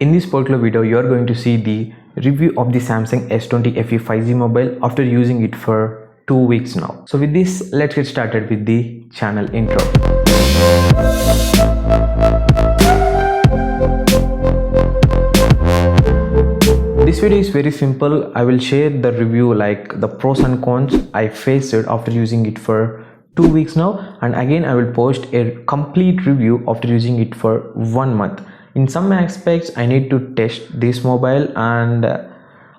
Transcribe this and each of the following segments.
In this particular video, you are going to see the review of the Samsung S20 FE 5G mobile after using it for 2 weeks now. So with this, let's get started with the channel intro. This video is very simple. I will share the review, like the pros and cons I faced it after using it for 2 weeks now, and again I will post a complete review after using it for 1 month. In some aspects I need to test this mobile, and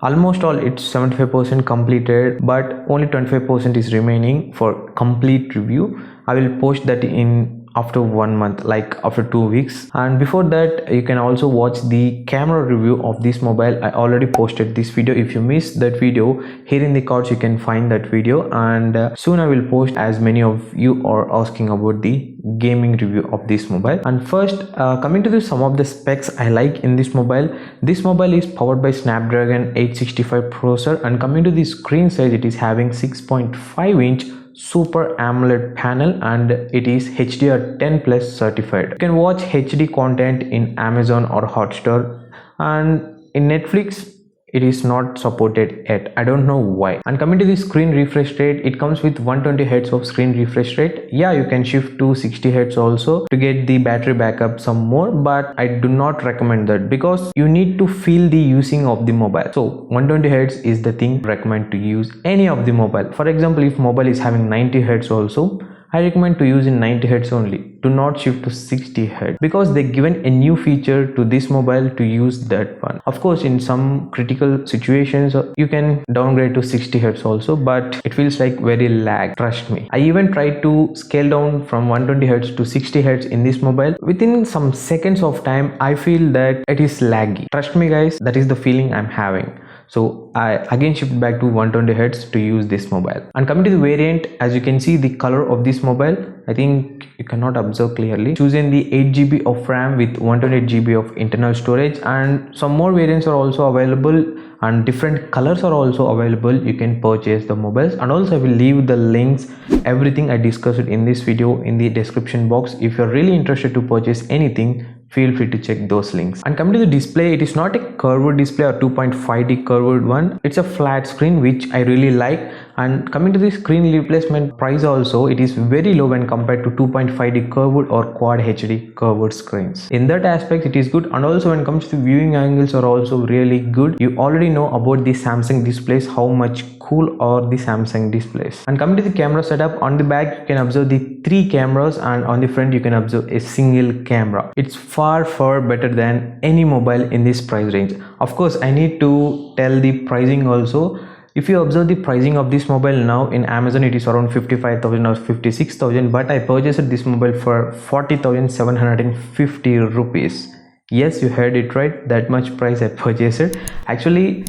almost all it's 75% completed, but only 25% is remaining for complete review. I will post that in after 1 month, like after 2 weeks. And before that, you can also watch the camera review of this mobile. I already posted this video. If you missed that video, here in the cards you can find that video, and soon I will post, as many of you are asking about the gaming review of this mobile. And first, coming to some of the specs I like in this mobile. This mobile is powered by Snapdragon 865 processor, and coming to the screen size, it is having 6.5-inch Super AMOLED panel, and it is HDR10 plus certified. You can watch HD content in Amazon or Hotstar, and in Netflix it is not supported yet. I don't know why. And coming to the screen refresh rate, it comes with 120 Hz of screen refresh rate. Yeah, you can shift to 60 Hz also to get the battery backup some more, but I do not recommend that because you need to feel the using of the mobile. So 120 Hz is the thing recommend to use any of the mobile. For example, if mobile is having 90 Hz also, I recommend to use in 90 Hz only. Do not shift to 60 Hz because they given a new feature to this mobile to use that one. Of course, in some critical situations you can downgrade to 60 Hz also, but it feels like very lag, trust me. I even tried to scale down from 120 Hz to 60 Hz in this mobile. Within some seconds of time, I feel that it is laggy. Trust me guys, that is the feeling I'm having. So I again shift back to 120 Hz to use this mobile. And coming to the variant, as you can see the color of this mobile, I think you cannot observe clearly. Choosing the 8GB of RAM with 128GB of internal storage, and some more variants are also available, and different colors are also available. You can purchase the mobiles, and also I will leave the links, everything I discussed in this video, in the description box. If you're really interested to purchase anything, feel free to check those links. And coming to the display, it is not a curved display or 2.5D curved one. It's a flat screen, which I really like. And coming to the screen replacement price also, it is very low when compared to 2.5D curved or Quad HD curved screens. In that aspect, it is good. And also when it comes to viewing angles are also really good. You already know about the Samsung displays, how much cool are the Samsung displays. And coming to the camera setup, on the back you can observe the 3 cameras, and on the front you can observe a single camera. It's far better than any mobile in this price range. Of course, I need to tell the pricing also. If you observe the pricing of this mobile now in Amazon, it is around 55,000 or 56,000, but I purchased this mobile for 40,750 rupees. Yes, you heard it right, that much price I purchased it. Actually,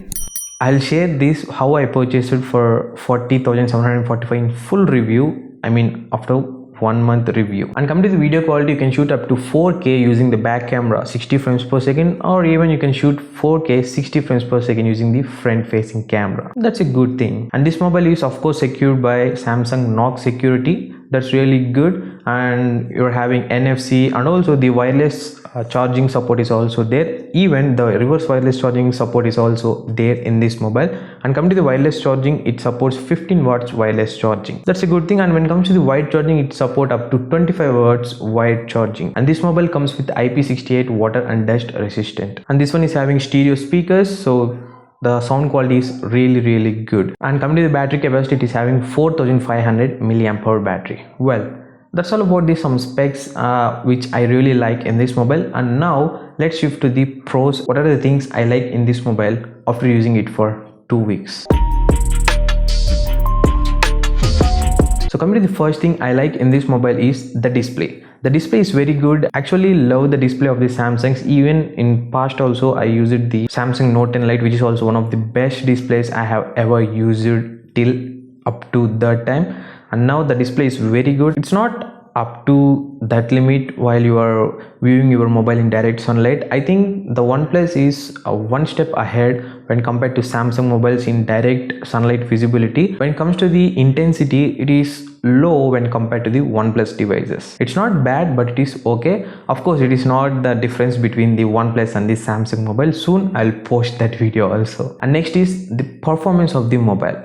I'll share this how I purchased it for 40,745 in full review. I mean after 1 month review. And coming to the video quality, you can shoot up to 4K using the back camera 60 frames per second, or even you can shoot 4K 60 frames per second using the front facing camera. That's a good thing. And this mobile is of course secured by Samsung Knox security. That's really good. And you're having NFC, and also the wireless charging support is also there. Even the reverse wireless charging support is also there in this mobile. And coming to the wireless charging, it supports 15 watts wireless charging. That's a good thing. And when it comes to the wide charging, it supports up to 25 watts wide charging. And this mobile comes with IP68 water and dust resistant. And this one is having stereo speakers, so the sound quality is really good. And coming to the battery capacity, it is having 4500 mAh battery. Well, that's all about some specs which I really like in this mobile. And now let's shift to the pros. What are the things I like in this mobile after using it for 2 weeks? So coming to the first thing I like in this mobile is the display. The display is very good. Actually love the display of the Samsungs. Even in past also I used the Samsung Note 10 Lite, which is also one of the best displays I have ever used till up to that time. And now the display is very good. It's not up to that limit while you are viewing your mobile in direct sunlight. I think the OnePlus is one step ahead when compared to Samsung mobiles in direct sunlight visibility. When it comes to the intensity, it is low when compared to the OnePlus devices. It's not bad, but it is okay. Of course, it is not the difference between the OnePlus and the Samsung mobile. Soon I'll post that video also. And next is the performance of the mobile.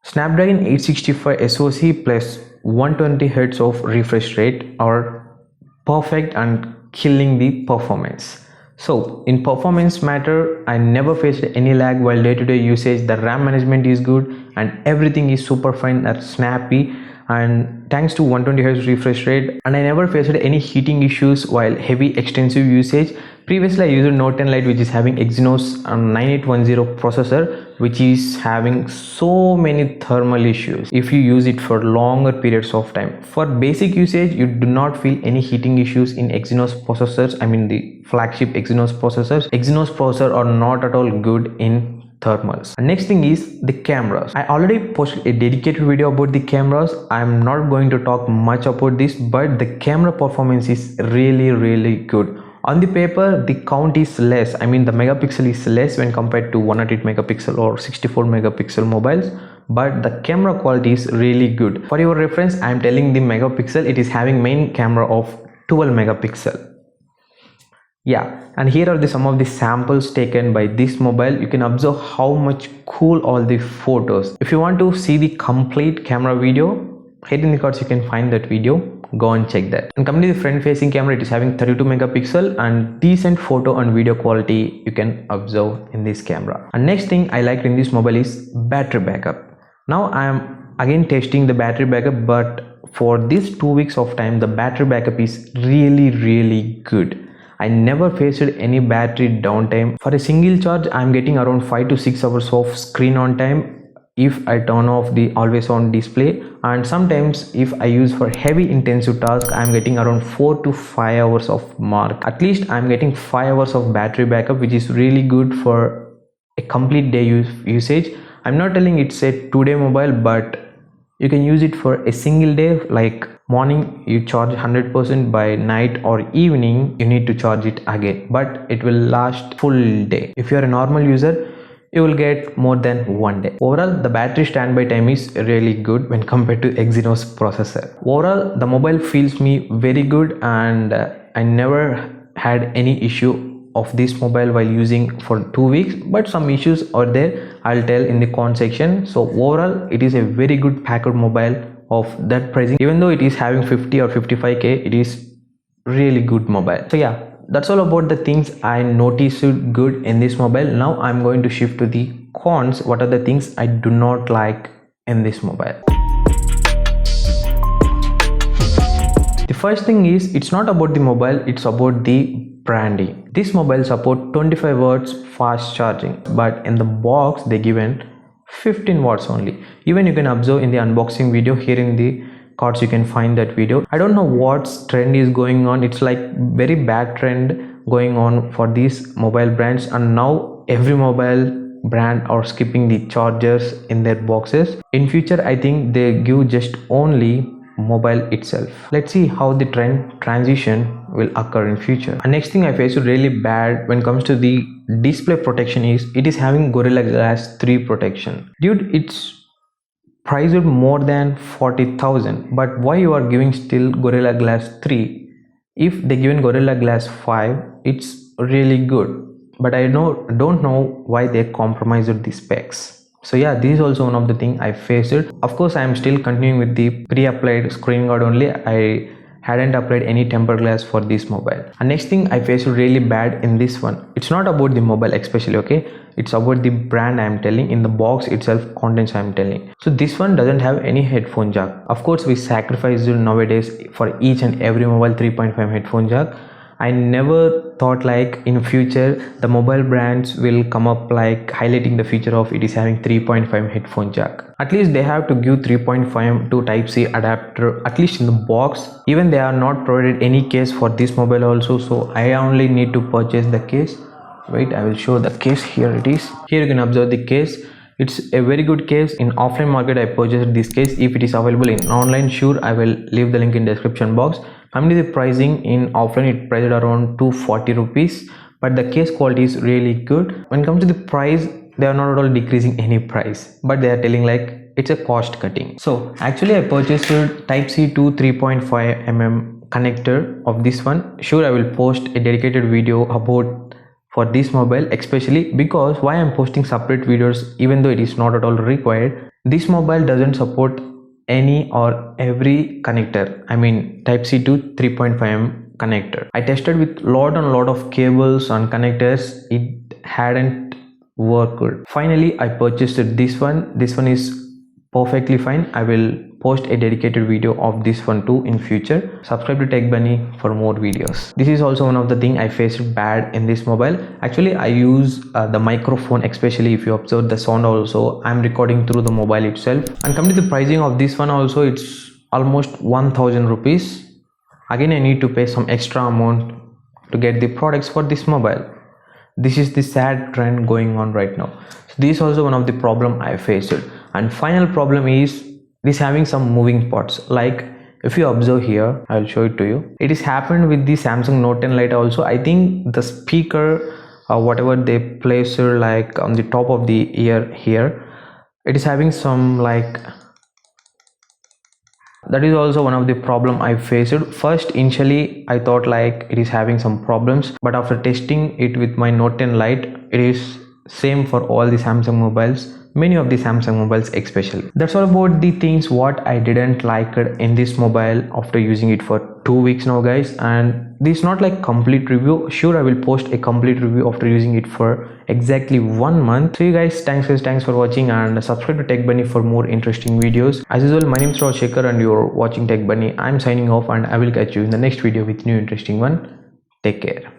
Snapdragon 865 SoC plus 120 Hz of refresh rate are perfect and killing the performance. So in performance matter, I never faced any lag while day-to-day usage. The RAM management is good and everything is super fine and snappy, and thanks to 120 Hz refresh rate, and I never faced any heating issues while heavy extensive usage. Previously I used Note 10 Lite, which is having Exynos 9810 processor, which is having so many thermal issues if you use it for longer periods of time. For basic usage, you do not feel any heating issues in Exynos processors. I mean the flagship Exynos processors. Exynos processors are not at all good in thermals. And next thing is the cameras. I already posted a dedicated video about the cameras. I'm not going to talk much about this, but the camera performance is really good. On the paper, the count is less. I mean the megapixel is less when compared to 108 megapixel or 64 megapixel mobiles, but the camera quality is really good. For your reference, I am telling the megapixel. It is having main camera of 12 megapixel. Yeah, and here are some of the samples taken by this mobile. You can observe how much cool all the photos. If you want to see the complete camera video, here in the cards you can find that video. Go and check that. And coming to the front facing camera, it is having 32 megapixel and decent photo and video quality you can observe in this camera. And next thing I liked in this mobile is battery backup. Now I am again testing the battery backup, but for this 2 weeks of time the battery backup is really good. I never faced any battery downtime. For a single charge, I am getting around 5 to 6 hours of screen on time if I turn off the always on display, and sometimes if I use for heavy intensive task, I am getting around 4 to 5 hours of mark. At least I am getting 5 hours of battery backup, which is really good for a complete day usage. I'm not telling it's a 2-day mobile, but you can use it for a single day. Like morning you charge 100%, by night or evening you need to charge it again, but it will last full day. If you are a normal user, you will get more than 1 day. Overall, the battery standby time is really good when compared to Exynos processor. Overall, the mobile feels me very good, and I never had any issue of this mobile while using for 2 weeks, but some issues are there. I'll tell in the comment section. So overall, it is a very good packed mobile of that pricing. Even though it is having 50 or 55k, it is really good mobile. So yeah, that's all about the things I noticed good in this mobile. Now I'm going to shift to the cons. What are the things I do not like in this mobile? The first thing is, it's not about the mobile, it's about the branding. This mobile support 25 watts fast charging, but in the box they given 15 watts only. Even you can observe in the unboxing video, here in the cards you can find that video. I don't know what trend is going on. It's like very bad trend going on for these mobile brands, and now every mobile brand are skipping the chargers in their boxes. In future, I think they give just only mobile itself. Let's see how the trend transition will occur in future. And next thing I faced really bad when it comes to the display protection is, it is having Gorilla Glass 3 protection. Dude, it's priced more than 40,000, but why you are giving still Gorilla Glass 3? If they given Gorilla Glass 5, it's really good, but I don't know why they compromised the specs. So yeah, this is also one of the things I faced. Of course, I am still continuing with the pre-applied screen guard only. I hadn't applied any tempered glass for this mobile. And next thing I faced really bad in this one, it's not about the mobile especially, okay, it's about the brand. I am telling in the box itself, contents I am telling. So this one doesn't have any headphone jack. Of course, we sacrifice nowadays for each and every mobile 3.5 headphone jack. I never thought like in future the mobile brands will come up like highlighting the feature of it is having 3.5 headphone jack. At least they have to give 3.5 to Type-C adapter at least in the box. Even they are not provided any case for this mobile also, so I only need to purchase the case. Wait, I will show the case. Here it is. Here you can observe the case. It's a very good case. In offline market I purchased this case. If it is available in online, sure, I will leave the link in description box. Coming to the pricing, in offline it priced around 240 rupees, but the case quality is really good. When it comes to the price, they are not at all decreasing any price, but they are telling like it's a cost cutting. So actually I purchased type C to 3.5 mm connector of this one. Sure, I will post a dedicated video about for this mobile, especially because why I'm posting separate videos even though it is not at all required. This mobile doesn't support any or every connector, I mean type C to 3.5 mm connector. I tested with lot of cables and connectors, it hadn't worked. Finally I purchased this one. This one is perfectly fine. I will post a dedicated video of this one too in future. Subscribe to techbunny for more videos. This is also one of the thing I faced bad in this mobile. Actually I use the microphone, especially if you observe the sound also, I'm recording through the mobile itself. And coming to the pricing of this one also, it's almost 1000 rupees. Again I need to pay some extra amount to get the products for this mobile. This is the sad trend going on right now. So this is also one of the problem I faced. And final problem is this having some moving parts. Like if you observe here, I'll show it to you. It is happened with the Samsung Note 10 Lite also. I think the speaker whatever they place like on the top of the ear here, it is having some like, that is also one of the problem I faced. First initially I thought like it is having some problems, but after testing it with my Note 10 Lite, it is same for all the Samsung mobiles, many of the Samsung mobiles especially. That's all about the things what I didn't like in this mobile after using it for 2 weeks now guys. And this is not like complete review. Sure, I will post a complete review after using it for exactly 1 month. So you guys, thanks for watching, and subscribe to techbunny for more interesting videos. As usual, my name is Shekhar and you're watching techbunny. I'm signing off, and I will catch you in the next video with new interesting one. Take care.